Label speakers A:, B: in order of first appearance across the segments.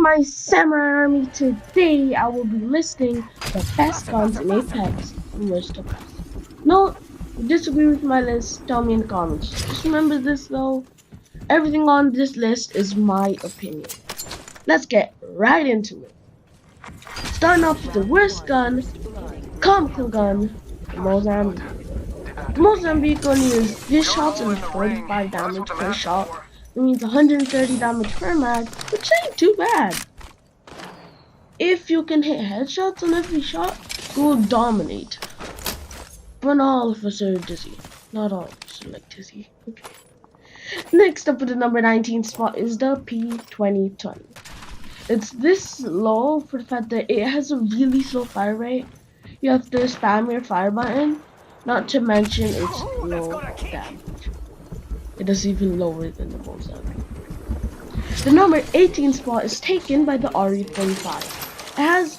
A: my samurai army. Today I will be listing the best guns in Apex and worst of us. No, disagree with my list, tell me in the comments. Just remember this though, everything on this list is my opinion. Let's get right into it. Starting off with the worst gun, comical gun, the Mozambique. The Mozambique only is this shots and 45 damage per shot. It means 130 damage per mag, which ain't too bad. If you can hit headshots on every shot, you will dominate. But not all of us are dizzy. Not all of us are like dizzy. Okay. Next up with the number 19 spot is the P2020. It's this low for the fact that it has a really slow fire rate. You have to spam your fire button, not to mention it's low damage. It is even lower than the Mozambique. The number 18 spot is taken by the RE45. It has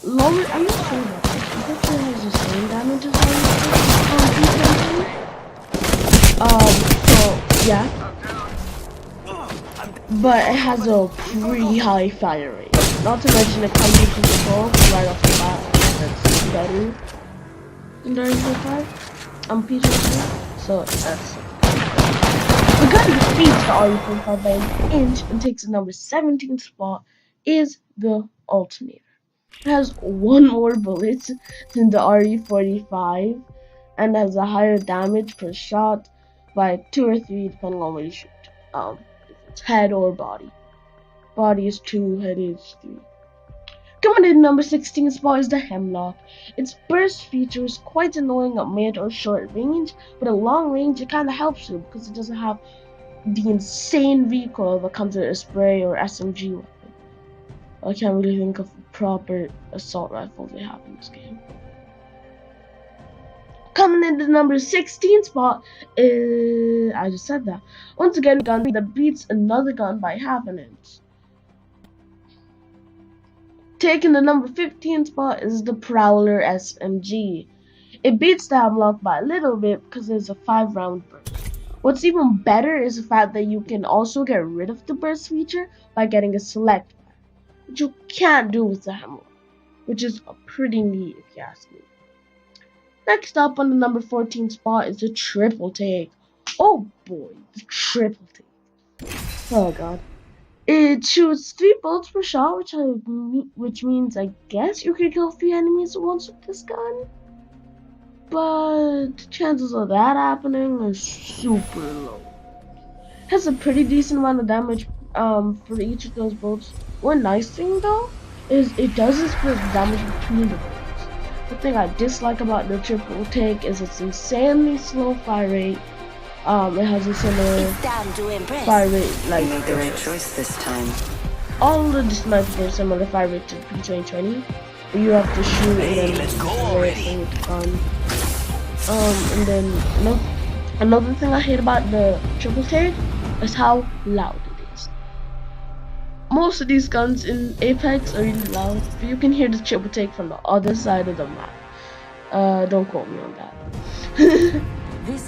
A: lower, I'm not sure about this, I'm pretty sure it has the same damage as RE45. So yeah. But it has a pretty high fire rate. Not to mention it comes with control right off the bat. That's better than the RE45. I'm P20, so that's it. The gun that beats the RE45 by an inch and takes the number 17 spot is the alternator. It has one more bullet than the RE45 and has a higher damage per shot by 2 or 3 depending on where you shoot. If it's head or body. Body is 2, head is 3. Coming in number 16 spot is the Hemlock. Its burst feature is quite annoying at mid or short range, but at long range it kinda helps you because it doesn't have the insane recoil that comes with a spray or SMG weapon. I can't really think of a proper assault rifle they have in this game. Coming in the number 16 spot is, I just said that. Once again, a gun that beats another gun by half an inch. Taking the number 15 spot is the Prowler SMG. It beats the Hemlock by a little bit because there's a 5-round burst. What's even better is the fact that you can also get rid of the burst feature by getting a select fire, which you can't do with the Hemlock, which is pretty neat if you ask me. Next up on the number 14 spot is the Triple Take. Oh boy, the Triple Take. Oh god. It shoots 3 bullets per shot, which means I guess you could kill 3 enemies at once with this gun. But chances of that happening are super low. It has a pretty decent amount of damage for each of those bullets. One nice thing though is it doesn't split damage between the bullets. The thing I dislike about the Triple Take is its insanely slow fire rate. It has a similar fire rate like
B: you made the right choice this time.
A: All the snipers are similar fire rate to P2020. But you have to shoot and then with the gun. And then another thing I hate about the Triple Take is how loud it is. Most of these guns in Apex are really loud, but you can hear the Triple Take from the other side of the map. Don't quote me on that.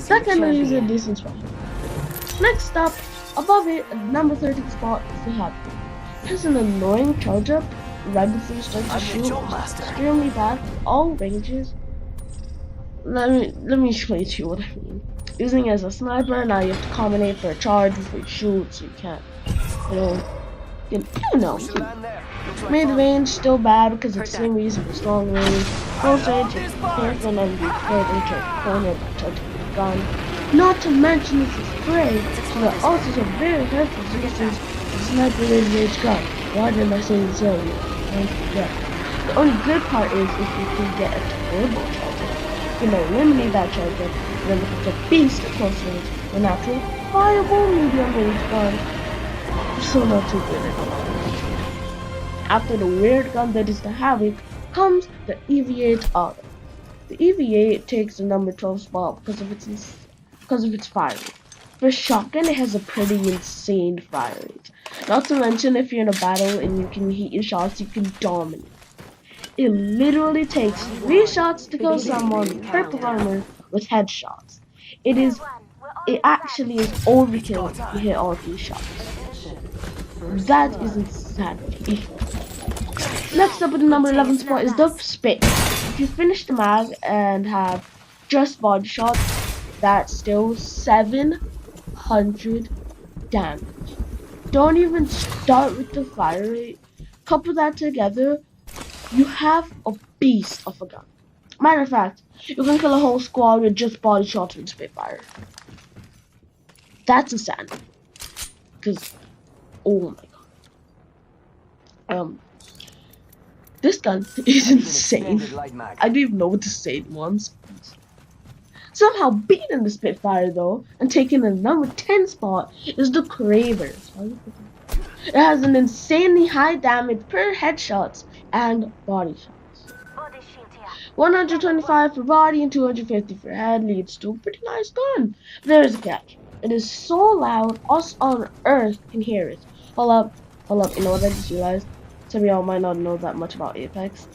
A: Secondly, is a decent spot. Next up, above it, at number 13 spot is the Hot. It has an annoying charge up right before you start to shoot. It's extremely bad for all ranges. Let me explain to you what I mean. Using it as a sniper, now you have to combinate for a charge before you shoot, so you can't, you know. Mid range still bad because it's the same reason for strong range. Close range is careful and be further cornered by charging the gun. Not to mention it's a spray, so that also is a very hurtful resistance to sniper range gun. Why didn't I say this earlier? The only good part is if you can get a turbo charger. You can eliminate that charger, and then if it's a beast at close range, a natural fireball medium range gun. So not too good at all. After the weird gun that is the Havoc comes the EV8 Auto. The EV8 takes the number 12 spot because of its fire rate. For shotgun, it has a pretty insane fire rate. Not to mention, if you're in a battle and you can hit your shots, you can dominate. It literally takes 3 shots to kill someone with purple armor with headshots. It actually is overkill to hit all 3 shots. That is insane. Next up at the number 11 spot is the Spit. If you finish the mag and have just body shot, that's still 700 damage. Don't even start with the fire rate. Couple that together, you have a beast of a gun. Matter of fact, you can kill a whole squad with just body shots with Spitfire. That's insane. Cause, oh my god. This gun is insane. I don't even know what to say once. Somehow beating the Spitfire though, and taking the number 10 spot is the Kraber. It has an insanely high damage per headshots and body shots. 125 for body and 250 for head leads to a pretty nice gun. There's a catch. It is so loud, us on Earth can hear it. Hold up. You know what I just realized? Some of y'all might not know that much about Apex.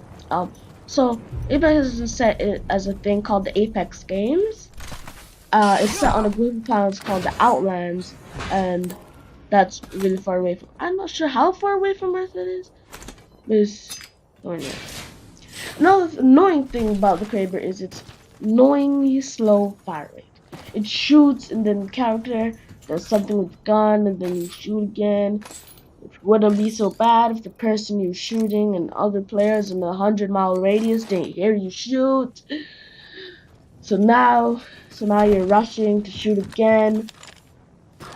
A: So Apex is set as a thing called the Apex Games. It's set on a group of planets called the Outlands, and that's really far away from. I'm not sure how far away from Earth it is. But it's another annoying thing about the Kraber is its annoyingly slow fire rate. It shoots and then the character does something with the gun and then you shoot again. It wouldn't be so bad if the person you're shooting and other players in a 100-mile radius didn't hear you shoot. So now you're rushing to shoot again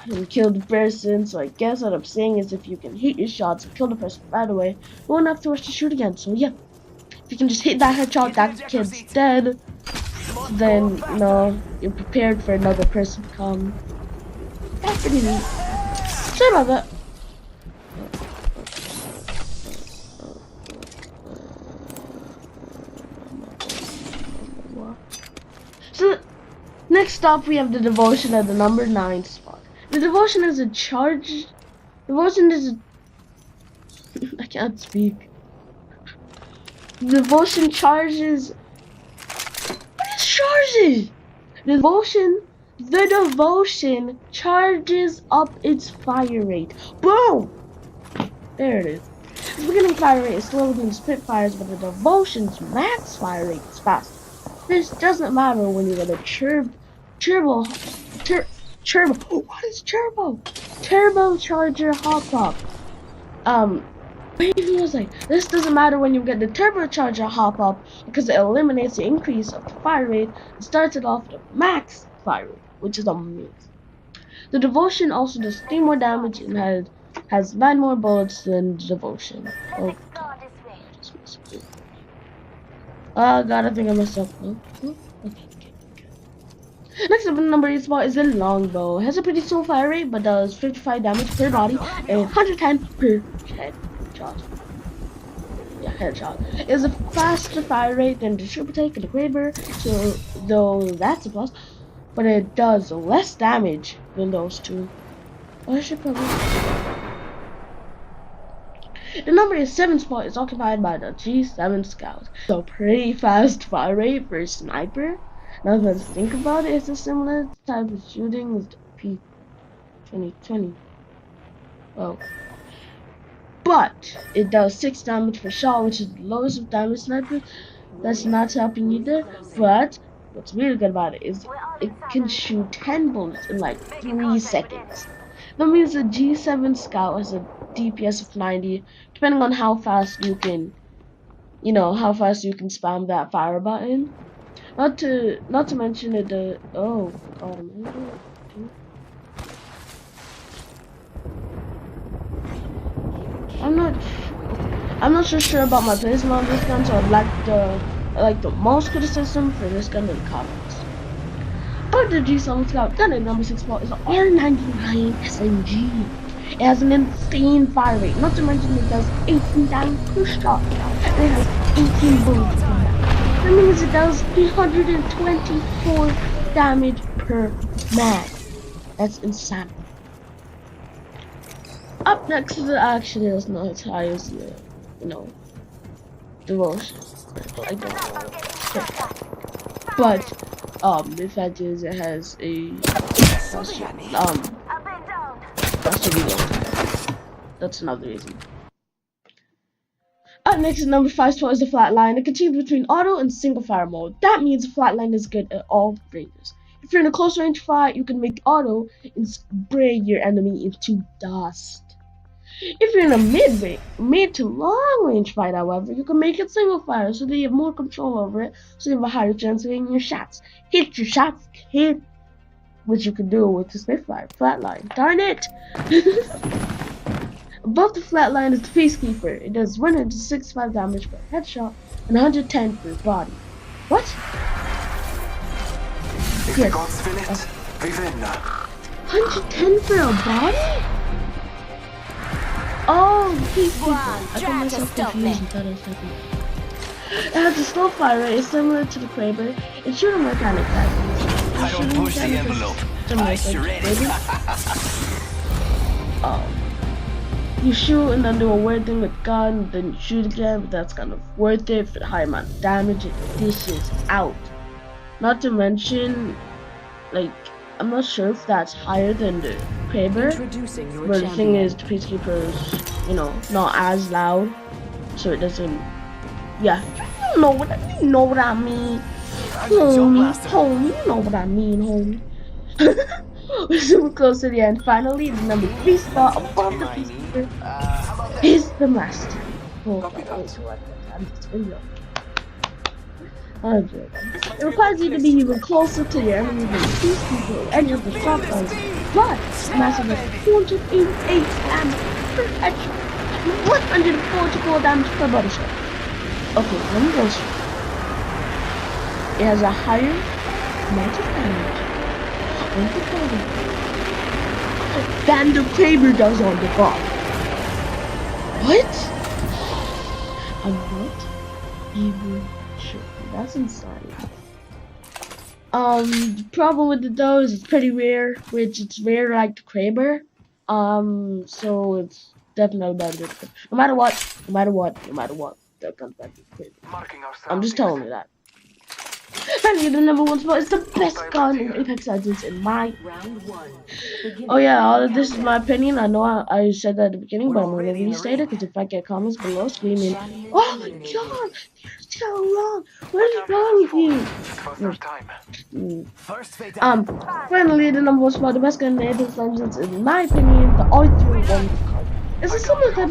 A: and kill the person. So I guess what I'm saying is if you can hit your shots and kill the person right away, you won't have to rush to shoot again. So yeah, if you can just hit that headshot, that kid's dead, then you know you're prepared for another person to come. That's pretty neat. Sorry about that. So next up we have the Devotion at the number 9 spot. The Devotion is a charge. Devotion is a I can't speak. Devotion charges. What is charges? The Devotion charges up its fire rate. Boom! There it is. The beginning fire rate is slower than the Spitfires, but the Devotion's max fire rate is faster. This doesn't matter when you get a turbo. What is turbo? Turbocharger hop-up. This doesn't matter when you get the turbocharger hop-up because it eliminates the increase of the fire rate and starts it off at max fire rate, which is amazing. The Devotion also does 3 more damage and has 9 more bullets than the Devotion. Oh god. Oh god, I think I messed up. Okay. Next up in the number 8 spot is the Longbow. It has a pretty slow fire rate, but does 55 damage per body and 110 per headshot. Yeah, headshot. It has a faster fire rate than the Triple Take and the Kraber, so though that's a plus, but it does less damage than those two. I should probably. The number 7 spot is occupied by the G7 Scout. So pretty fast fire rate for a sniper. Now that I think about it, it's a similar type of shooting as the P2020. Oh. But it does 6 damage per shot, which is the lowest of damage sniper. That's not helping either. But what's really good about it is it can shoot 10 bullets in like 3 seconds. That means the G7 Scout has a DPS of 90, depending on how fast you can, how fast you can spam that fire button. Not to mention it. Oh god, I'm not so sure about my placement on this gun, so I'd like the most criticism for this gun in the comments. But the G7 Scout gun at number 6 spot is the R99 SMG. It has an insane fire rate, not to mention it does 18 damage per shot, and it has 18 bullets per mag. That means it does 324 damage per mag. That's insane. Up next is the action is not as high as the, Devotion. I don't know. But the fact is it has a faster reload. That's another reason. Up next is number 5 spot is the flatline. It can change between auto and single fire mode. That means the flatline is good at all ranges. If you're in a close range fight, you can make auto and spray your enemy into dust. If you're in a mid to long range fight, however, you can make it single fire so that you have more control over it, so you have a higher chance of hitting your shots. Hit your shots, kid! Which you can do with the Spitfire flatline. Darn it! Above the flatline is the Peacekeeper. It does 165 damage per headshot and 110 per body. What? Yes. 110 for a body? Oh, Peacekeeper. I got myself confused and thought it was something. It has a slow fire rate. It's similar to the Kraber. It's shooting mechanic that
C: I don't push the envelope. I shred it.
A: You shoot and then do a weird thing with gun, then you shoot again, but that's kind of worth it for the high amount of damage it dishes out. Not to mention, like, I'm not sure if that's higher than the Kraber, but the thing is, the Peacekeeper is, you know, not as loud, so it doesn't, yeah, you know what I mean, homie, you know what I mean, homie. We're super close to the end. Finally, the number 3 spot above the Peacekeeper is the Master. It requires you to be even closer to your enemy than the Peacekeeper or any of the shotguns, but the Master has 288 damage per headshot and 144 damage per body shot. Okay, let me go straight. It has a higher amount of damage than the Kraber does on the bot. What? I'm not even sure. That's insane. The problem with it though is it's pretty rare, which it's rare like the Kraber. So it's definitely better. No matter what, they're gonna be Kraber. I'm just telling you that. Finally, the number 1 spot is the best gun in Apex Legends in my round 1. Oh yeah, all of this is my opinion. I know I said that at the beginning, but I'm gonna restate it because if I get comments below screaming, "Oh my god, you're so wrong! What is wrong with you?" Finally, the number 1 spot, the best gun in Apex Legends, in my opinion, the R301. It's a similar type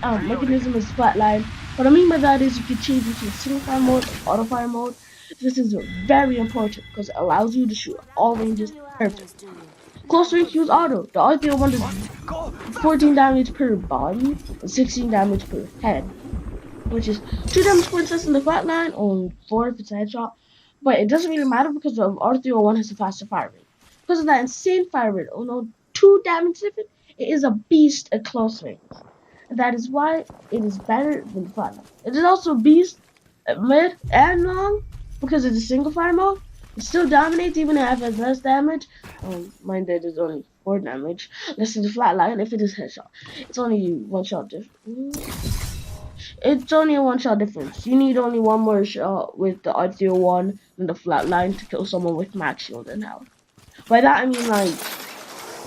A: of mechanism as Flatline. What I mean by that is you can change between single fire mode and auto fire mode. This is very important because it allows you to shoot all ranges perfect. Close range use auto. The R301 does 14 damage per body and 16 damage per head, which is 2 damage points less than the flatline, only 4 if it's a headshot. But it doesn't really matter because the R301 has a faster fire rate. Because of that insane fire rate, although 2 damage difference, it is a beast at close range. And that is why it is better than the flatline. It is also a beast at mid and long. Because it's a single fire mode, it still dominates even if it has less damage. Mine that is only 4 damage. Less than the flatline if it is headshot. It's only 1 shot difference. It's only a 1 shot difference. You need only 1 more shot with the R301 than the flatline to kill someone with max shield and health. By that I mean like,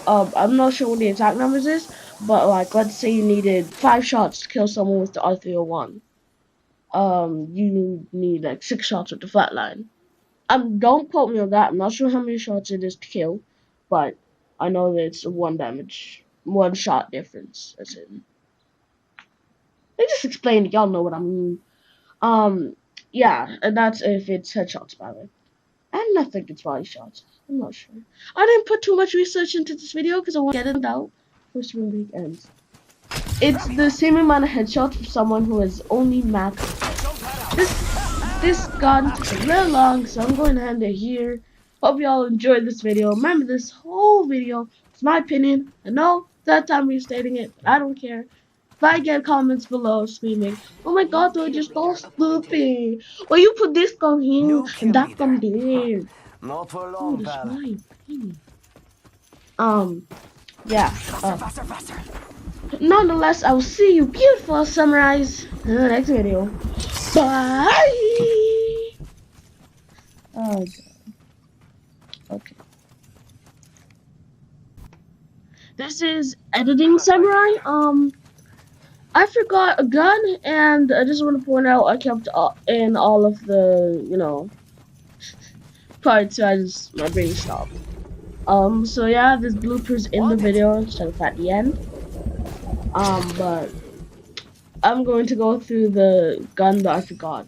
A: I'm not sure what the exact numbers is, but like let's say you needed 5 shots to kill someone with the R301. You need like 6 shots with the flatline. Don't quote me on that. I'm not sure how many shots it is to kill, but I know that it's a 1 shot difference. As in, I just explained it. Y'all know what I mean. Yeah, and that's if it's headshots, by the way. And I think it's body shots. I'm not sure. I didn't put too much research into this video because I want to get it out before spring break ends. It's the same amount of headshots for someone who has only max. This gun took a little long, so I'm going to end it here. Hope y'all enjoyed this video. Remember, this whole video is my opinion. I know that I'm restating it, but I don't care. If I get comments below screaming, "Oh my god, they're just so stupid. Well, you put this gun here and that gun there."
C: Not for long, pal.
A: Yeah. Nonetheless, I will see you beautiful samurais in the next video. Bye! Oh god. Okay. This is editing samurai. I forgot a gun, and I just want to point out I kept in all of the, parts, so my brain stopped. So yeah, there's bloopers in the video instead of at the end. But I'm going to go through the gun that I forgot.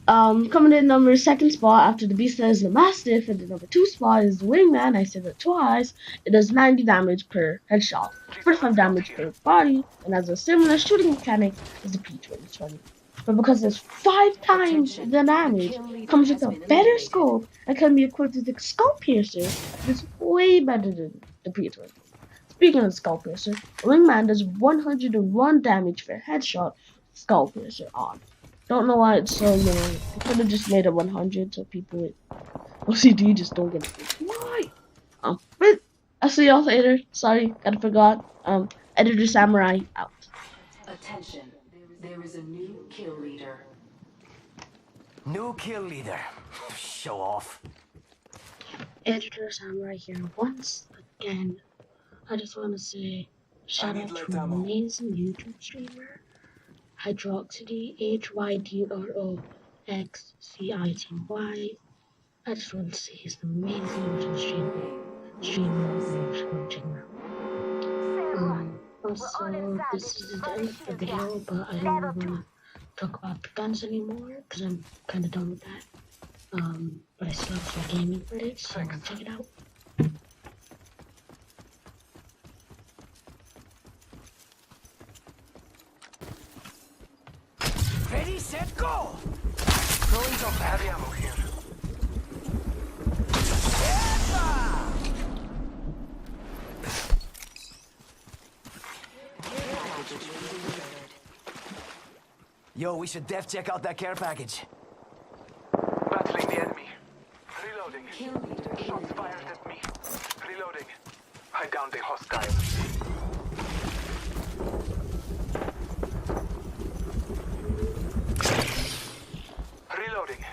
A: Coming in number second spot after the beast is the Mastiff, and the number 2 spot is the Wingman. I said that twice. It does 90 damage per headshot, 45 damage per body, and has a similar shooting mechanic as the P2020. But because it's 5 times the damage, comes with a better scope, and can be equipped with a skull piercer, it's way better than the P20. Speaking of skull piercer, Wingman does 101 damage per headshot with skull piercer on. Don't know why it's so low. I could have just made it 100 so people with OCD just don't get it. Why? But I'll see y'all later. Sorry, I forgot. Editor Samurai out.
B: Attention, there is a new kill leader.
C: New kill leader. Show off.
A: Editor Samurai here once again. I just want to say shout out to an amazing YouTube streamer. Hydroxy, HYDROXCITY. I just want to say he's an amazing YouTube streamer. Check him out. Also, this is the end of the video, but I don't want to talk about the guns anymore because I'm kind of done with that. But I still have some gaming footage, so check it out.
C: Ready, set, go! Throwing some heavy ammo here. Yo, we should def check out that care package.
D: Battling the enemy. Reloading. Shots fired at me. Reloading. I downed a hostile. Reloading.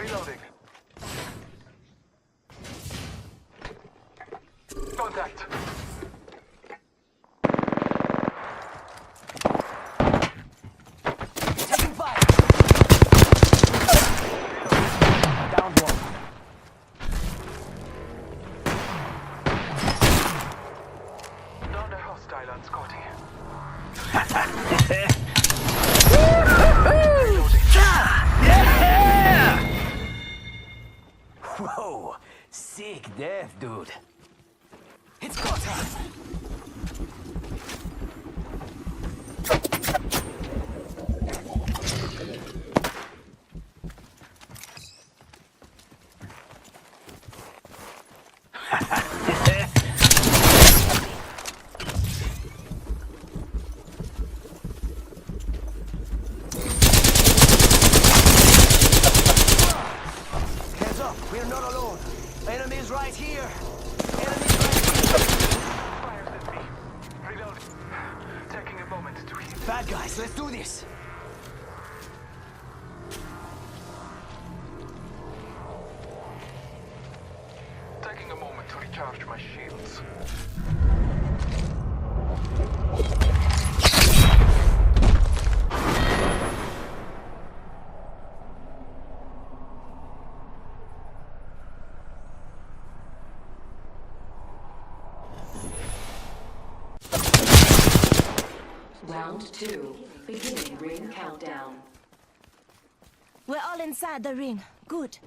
D: Reloading. Contact.
C: Taking fire! Down one.
D: Downed a hostile on Scotty.
C: Whoa, sick death, dude. It's go time. Hands up, we're not alone. Enemies right here. Enemies right here.
D: Fires at me. Reloading. Taking a moment to heal.
C: Bad guys, let's do this.
D: Taking a moment to recharge my shields.
B: Round 2, beginning ring countdown.
E: We're all inside the ring. Good.